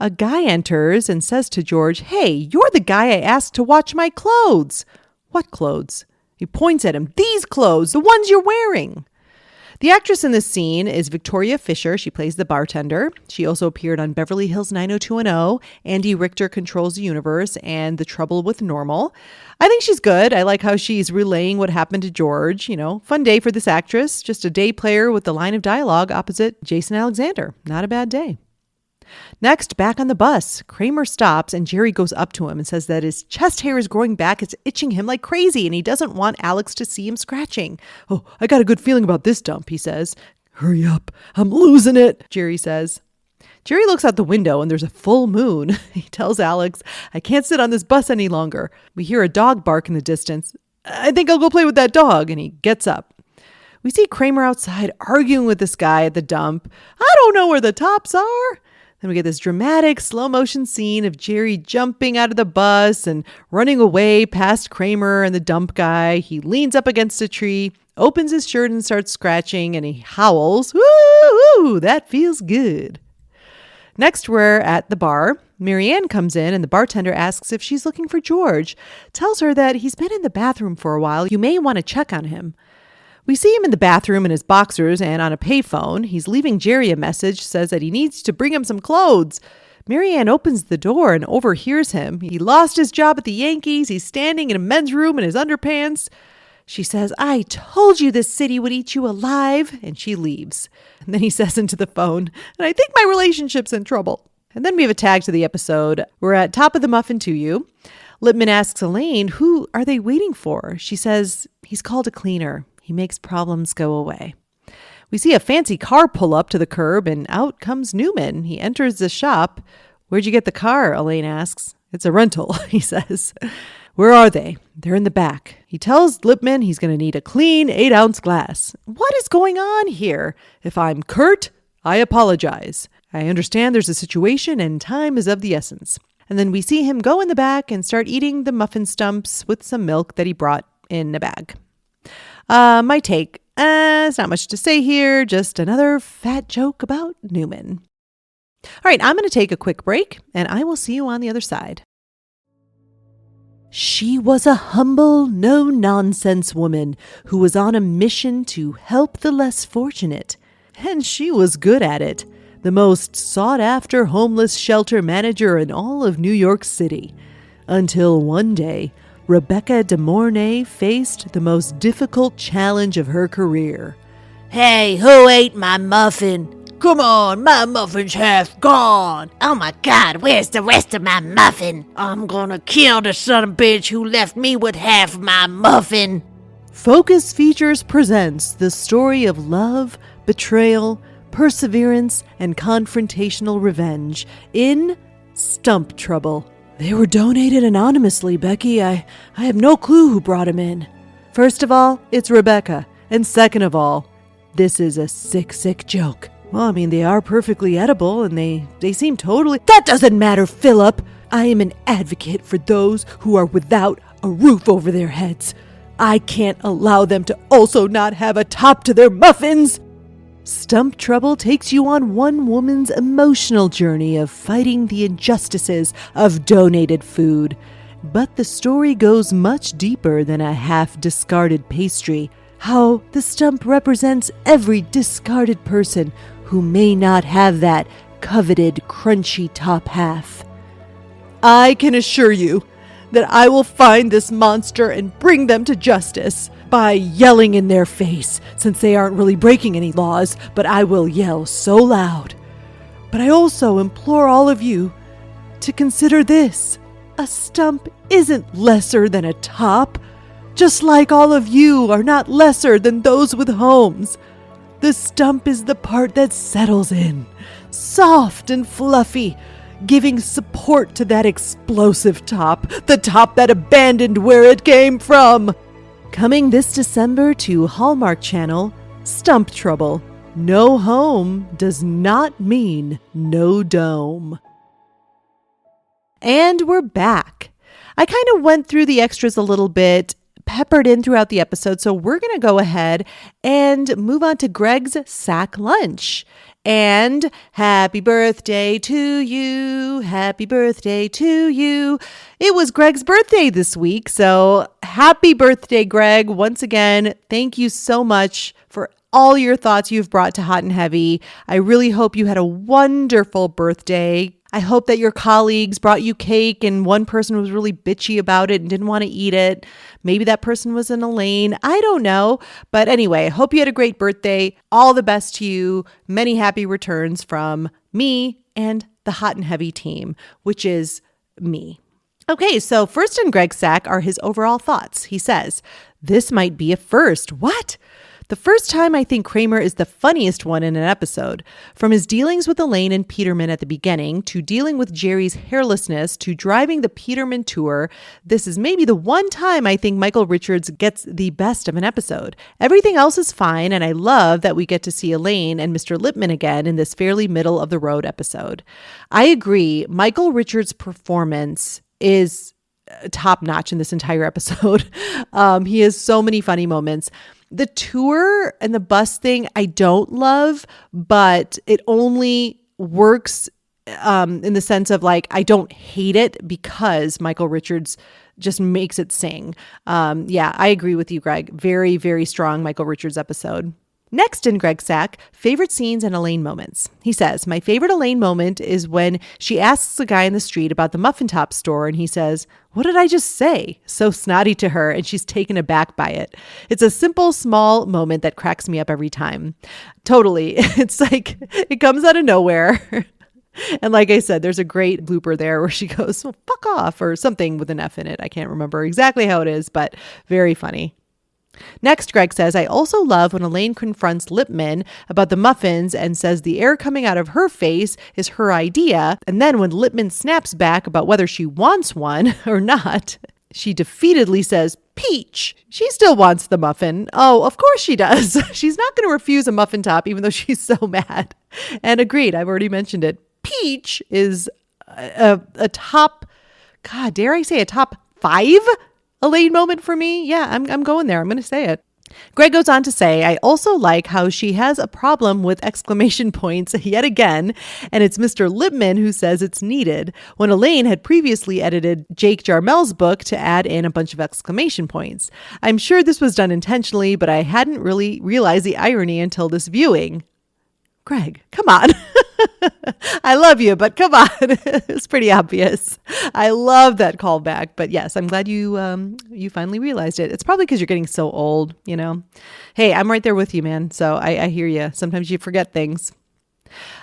A guy enters and says to George, hey, you're the guy I asked to watch my clothes. What clothes? He points at him. These clothes, the ones you're wearing. The actress in this scene is Victoria Fisher. She plays the bartender. She also appeared on Beverly Hills 90210, Andy Richter Controls the Universe, and The Trouble with Normal. I think she's good. I like how she's relaying what happened to George. Fun day for this actress. Just a day player with the line of dialogue opposite Jason Alexander. Not a bad day. Next, back on the bus, Kramer stops and Jerry goes up to him and says that his chest hair is growing back. It's itching him like crazy and he doesn't want Alex to see him scratching. Oh, I got a good feeling about this dump, he says. Hurry up. I'm losing it, Jerry says. Jerry looks out the window and there's a full moon. He tells Alex, I can't sit on this bus any longer. We hear a dog bark in the distance. I think I'll go play with that dog. And he gets up. We see Kramer outside arguing with this guy at the dump. I don't know where the tops are. Then we get this dramatic slow motion scene of Jerry jumping out of the bus and running away past Kramer and the dump guy. He leans up against a tree, opens his shirt and starts scratching, and he howls, woo, that feels good. Next, we're at the bar. Marianne comes in and the bartender asks if she's looking for George, tells her that he's been in the bathroom for a while. You may want to check on him. We see him in the bathroom in his boxers and on a payphone. He's leaving Jerry a message, says that he needs to bring him some clothes. Marianne opens the door and overhears him. He lost his job at the Yankees. He's standing in a men's room in his underpants. She says, I told you this city would eat you alive. And she leaves. And then he says into the phone, and I think my relationship's in trouble. And then we have a tag to the episode. We're at Top of the Muffin to You. Lippman asks Elaine, who are they waiting for? She says, he's called a cleaner. He makes problems go away. We see a fancy car pull up to the curb and out comes Newman. He enters the shop. Where'd you get the car? Elaine asks. It's a rental, he says. Where are they? They're in the back. He tells Lippman he's going to need a clean 8-ounce glass. What is going on here? If I'm curt, I apologize. I understand there's a situation and time is of the essence. And then we see him go in the back and start eating the muffin stumps with some milk that he brought in a bag. My take, it's not much to say here, just another fat joke about Newman. All right, I'm going to take a quick break and I will see you on the other side. She was a humble, no-nonsense woman who was on a mission to help the less fortunate. And she was good at it. The most sought-after homeless shelter manager in all of New York City. Until one day, Rebecca De Mornay faced the most difficult challenge of her career. Hey, who ate my muffin? Come on, my muffin's half gone. Oh my God, where's the rest of my muffin? I'm gonna kill the son of a bitch who left me with half of my muffin. Focus Features presents the story of love, betrayal, perseverance, and confrontational revenge in Stump Trouble. They were donated anonymously, Becky. I have no clue who brought them in. First of all, it's Rebecca. And second of all, this is a sick joke. Well, I mean, they are perfectly edible and they seem totally... That doesn't matter, Philip! I am an advocate for those who are without a roof over their heads. I can't allow them to also not have a top to their muffins! Stump Trouble takes you on one woman's emotional journey of fighting the injustices of donated food. But the story goes much deeper than a half-discarded pastry. How the stump represents every discarded person who may not have that coveted crunchy top half. I can assure you that I will find this monster and bring them to justice by yelling in their face, since they aren't really breaking any laws, but I will yell so loud. But I also implore all of you to consider this. A stump isn't lesser than a top, just like all of you are not lesser than those with homes. The stump is the part that settles in, soft and fluffy, giving support to that explosive top, the top that abandoned where it came from. Coming this December to Hallmark Channel, Stump Trouble. No home does not mean no dome. And we're back. I kind of went through the extras a little bit, peppered in throughout the episode, so we're going to go ahead and move on to Greg's sack lunch. And happy birthday to you, happy birthday to you. It was Greg's birthday this week, so happy birthday, Greg. Once again, thank you so much for all your thoughts you've brought to Hot and Heavy. I really hope you had a wonderful birthday. I hope that your colleagues brought you cake and one person was really bitchy about it and didn't want to eat it. Maybe that person was an Elaine. I don't know. But anyway, I hope you had a great birthday. All the best to you. Many happy returns from me and the Hot and Heavy team, which is me. Okay, so first in Greg's sack are his overall thoughts. He says, this might be a first. What? The first time I think Kramer is the funniest one in an episode. From his dealings with Elaine and Peterman at the beginning, to dealing with Jerry's hairlessness, to driving the Peterman tour, this is maybe the one time I think Michael Richards gets the best of an episode. Everything else is fine, and I love that we get to see Elaine and Mr. Lippman again in this fairly middle-of-the-road episode. I agree, Michael Richards' performance is top-notch in this entire episode. He has so many funny moments. The tour and the bus thing I don't love, but it only works in the sense of like I don't hate it because Michael Richards just makes it sing. Yeah, I agree with you, Greg. Very, very strong Michael Richards episode. Next in Greg's sack, favorite scenes and Elaine moments. He says, my favorite Elaine moment is when she asks a guy in the street about the Muffin Top store and he says, what did I just say? So snotty to her, and she's taken aback by it. It's a simple, small moment that cracks me up every time. Totally. It's like, it comes out of nowhere. And like I said, there's a great blooper there where she goes, well, fuck off, or something with an F in it. I can't remember exactly how it is, but very funny. Next, Greg says, I also love when Elaine confronts Lippman about the muffins and says the air coming out of her face is her idea. And then when Lippman snaps back about whether she wants one or not, she defeatedly says, Peach. She still wants the muffin. Oh, of course she does. She's not going to refuse a muffin top, even though she's so mad. And agreed, I've already mentioned it. Peach is a top, God, dare I say a top 5 Elaine moment for me? Yeah, I'm going there. I'm going to say it. Greg goes on to say, I also like how she has a problem with exclamation points yet again, and it's Mr. Lippman who says it's needed, when Elaine had previously edited Jake Jarmel's book to add in a bunch of exclamation points. I'm sure this was done intentionally, but I hadn't really realized the irony until this viewing. Greg, come on. I love you, but come on. It's pretty obvious. I love that callback. But yes, I'm glad you finally realized it. It's probably because you're getting so old, you know. Hey, I'm right there with you, man. So I hear you. Sometimes you forget things.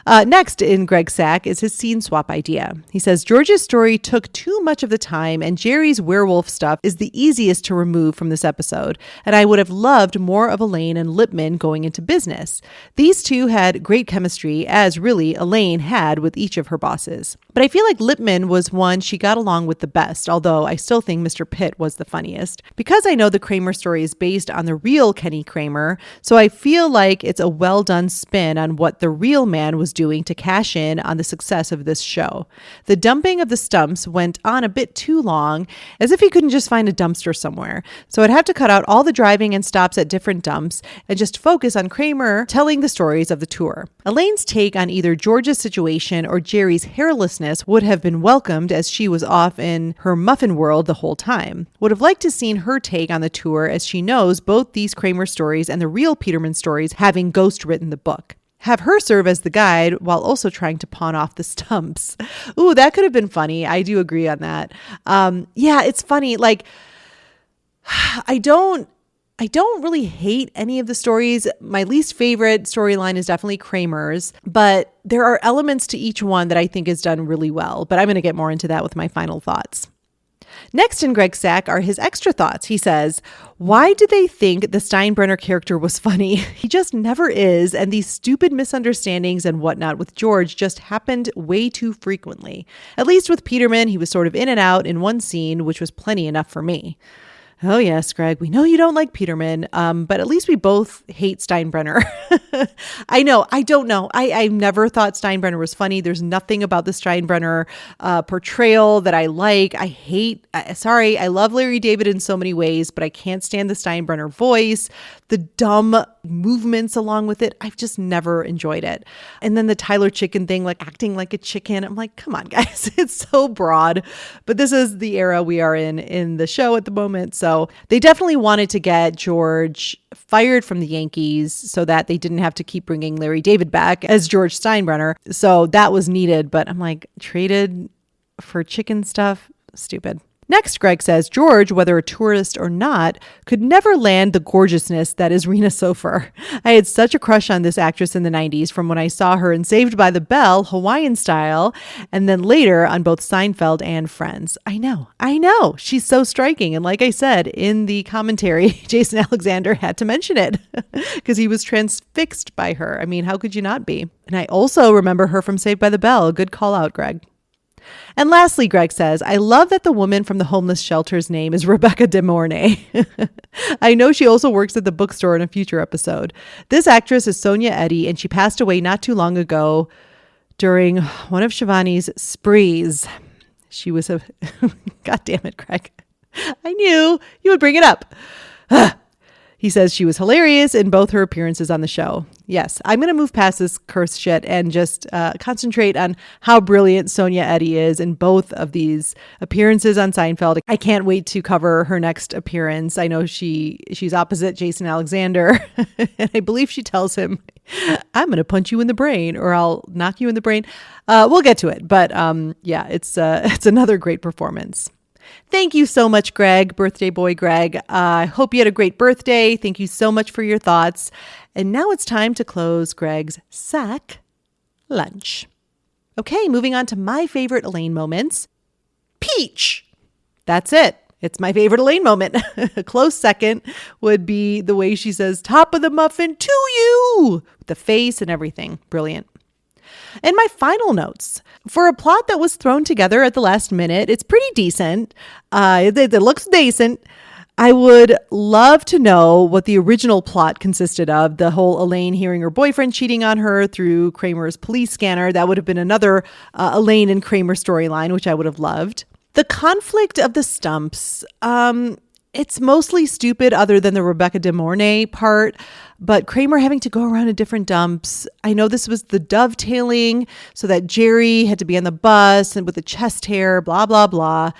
Next in Greg's sack is his scene swap idea. He says, George's story took too much of the time and Jerry's werewolf stuff is the easiest to remove from this episode. And I would have loved more of Elaine and Lippman going into business. These two had great chemistry, as really Elaine had with each of her bosses. But I feel like Lippman was one she got along with the best, although I still think Mr. Pitt was the funniest. Because I know the Kramer story is based on the real Kenny Kramer, so I feel like it's a well-done spin on what the real man was doing to cash in on the success of this show. The dumping of the stumps went on a bit too long, as if he couldn't just find a dumpster somewhere. So I'd have to cut out all the driving and stops at different dumps and just focus on Kramer telling the stories of the tour. Elaine's take on either George's situation or Jerry's hairlessness would have been welcomed, as she was off in her muffin world the whole time. Would have liked to seen her take on the tour, as she knows both these Kramer stories and the real Peterman stories, having ghost written the book. Have her serve as the guide while also trying to pawn off the stumps. Ooh, that could have been funny. I do agree on that. Yeah, it's funny. Like, I don't really hate any of the stories. My least favorite storyline is definitely Kramer's, but there are elements to each one that I think is done really well. But I'm going to get more into that with my final thoughts. Next in Greg's sack are his extra thoughts. He says, why do they think the Steinbrenner character was funny? He just never is, and these stupid misunderstandings and whatnot with George just happened way too frequently. At least with Peterman, he was sort of in and out in one scene, which was plenty enough for me. Oh yes, Greg, we know you don't like Peterman, but at least we both hate Steinbrenner. I know, I don't know. I never thought Steinbrenner was funny. There's nothing about the Steinbrenner portrayal that I like. I love Larry David in so many ways, but I can't stand the Steinbrenner voice, the dumb movements along with it. I've just never enjoyed it. And then the Tyler Chicken thing, like acting like a chicken. I'm like, come on, guys, it's so broad. But this is the era we are in the show at the moment. So they definitely wanted to get George fired from the Yankees so that they didn't have to keep bringing Larry David back as George Steinbrenner. So that was needed. But I'm like, traded for chicken stuff? Stupid. Next, Greg says, George, whether a tourist or not, could never land the gorgeousness that is Rena Sofer. I had such a crush on this actress in the 90s from when I saw her in Saved by the Bell, Hawaiian style, and then later on both Seinfeld and Friends. I know. She's so striking. And like I said, in the commentary, Jason Alexander had to mention it because he was transfixed by her. I mean, how could you not be? And I also remember her from Saved by the Bell. Good call out, Greg. And lastly, Greg says, I love that the woman from the homeless shelter's name is Rebecca De Mornay. I know she also works at the bookstore in a future episode. This actress is Sonya Eddy, and she passed away not too long ago during one of Shivani's sprees. She was a... God damn it, Greg. I knew you would bring it up. He says she was hilarious in both her appearances on the show. Yes, I'm going to move past this curse shit and just concentrate on how brilliant Sonya Eddy is in both of these appearances on Seinfeld. I can't wait to cover her next appearance. I know she's opposite Jason Alexander, and I believe she tells him, I'm going to punch you in the brain or I'll knock you in the brain. We'll get to it. But yeah, it's another great performance. Thank you so much, Greg, birthday boy Greg. I hope you had a great birthday. Thank you so much for your thoughts. And now it's time to close Greg's sack lunch. Okay, moving on to my favorite Elaine moments. Peach. That's it. It's my favorite Elaine moment. A close second would be the way she says, top of the muffin to you, with the face and everything. Brilliant. And my final notes. For a plot that was thrown together at the last minute, it's pretty decent. It looks decent. I would love to know what the original plot consisted of. The whole Elaine hearing her boyfriend cheating on her through Kramer's police scanner. That would have been another Elaine and Kramer storyline, which I would have loved. The conflict of the stumps. It's mostly stupid other than the Rebecca De Mornay part, but Kramer having to go around to different dumps. I know this was the dovetailing so that Jerry had to be on the bus and with the chest hair, blah, blah, blah.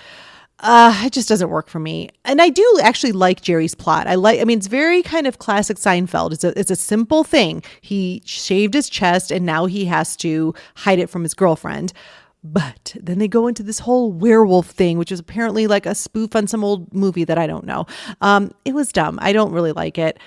It just doesn't work for me. And I do actually like Jerry's plot. It's very kind of classic Seinfeld. It's a simple thing. He shaved his chest and now he has to hide it from his girlfriend. But then they go into this whole werewolf thing, which is apparently like a spoof on some old movie that I don't know. It was dumb. I don't really like it.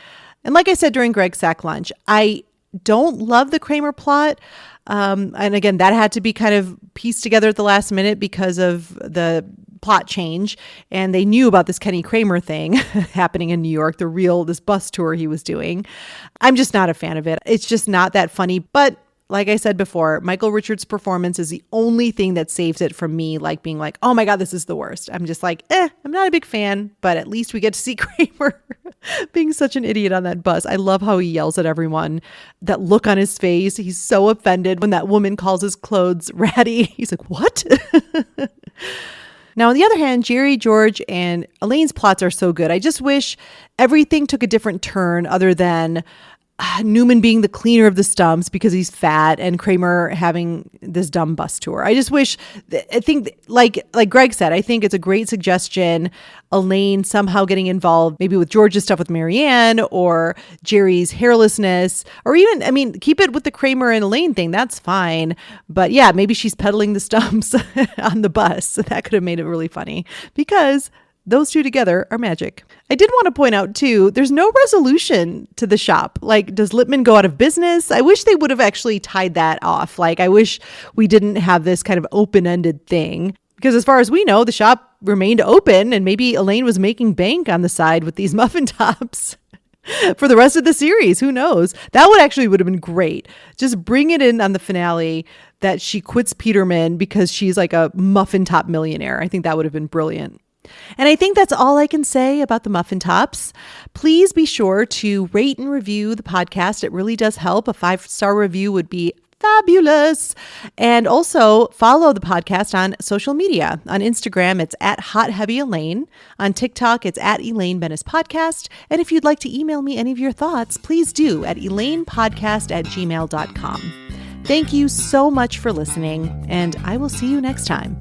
And like I said during Greg's Sack Lunch, I don't love the Kramer plot. And again, that had to be kind of pieced together at the last minute because of the plot change. And they knew about this Kenny Kramer thing happening in New York, this bus tour he was doing. I'm just not a fan of it. It's just not that funny. But like I said before, Michael Richards' performance is the only thing that saves it from me, like being like, oh my God, this is the worst. I'm just like, I'm not a big fan, but at least we get to see Kramer being such an idiot on that bus. I love how he yells at everyone. That look on his face. He's so offended when that woman calls his clothes ratty. He's like, what? Now, on the other hand, Jerry, George, and Elaine's plots are so good. I just wish everything took a different turn other than Newman being the cleaner of the stumps because he's fat and Kramer having this dumb bus tour. I just wish, I think like Greg said, I think it's a great suggestion. Elaine somehow getting involved, maybe with George's stuff with Marianne or Jerry's hairlessness, or even, keep it with the Kramer and Elaine thing. That's fine. But yeah, maybe she's peddling the stumps on the bus. That could have made it really funny because those two together are magic. I did want to point out too, there's no resolution to the shop. Like, does Lippman go out of business? I wish they would have actually tied that off. Like, I wish we didn't have this kind of open-ended thing. Because as far as we know, the shop remained open and maybe Elaine was making bank on the side with these muffin tops for the rest of the series. Who knows? That would have been great. Just bring it in on the finale that she quits Peterman because she's like a muffin top millionaire. I think that would have been brilliant. And I think that's all I can say about the Muffin Tops. Please be sure to rate and review the podcast. It really does help. A 5-star review would be fabulous. And also follow the podcast on social media. On Instagram, it's at Hot Heavy Elaine. On TikTok, it's at Elaine Benes Podcast. And if you'd like to email me any of your thoughts, please do at elainepodcast@gmail.com. Thank you so much for listening, and I will see you next time.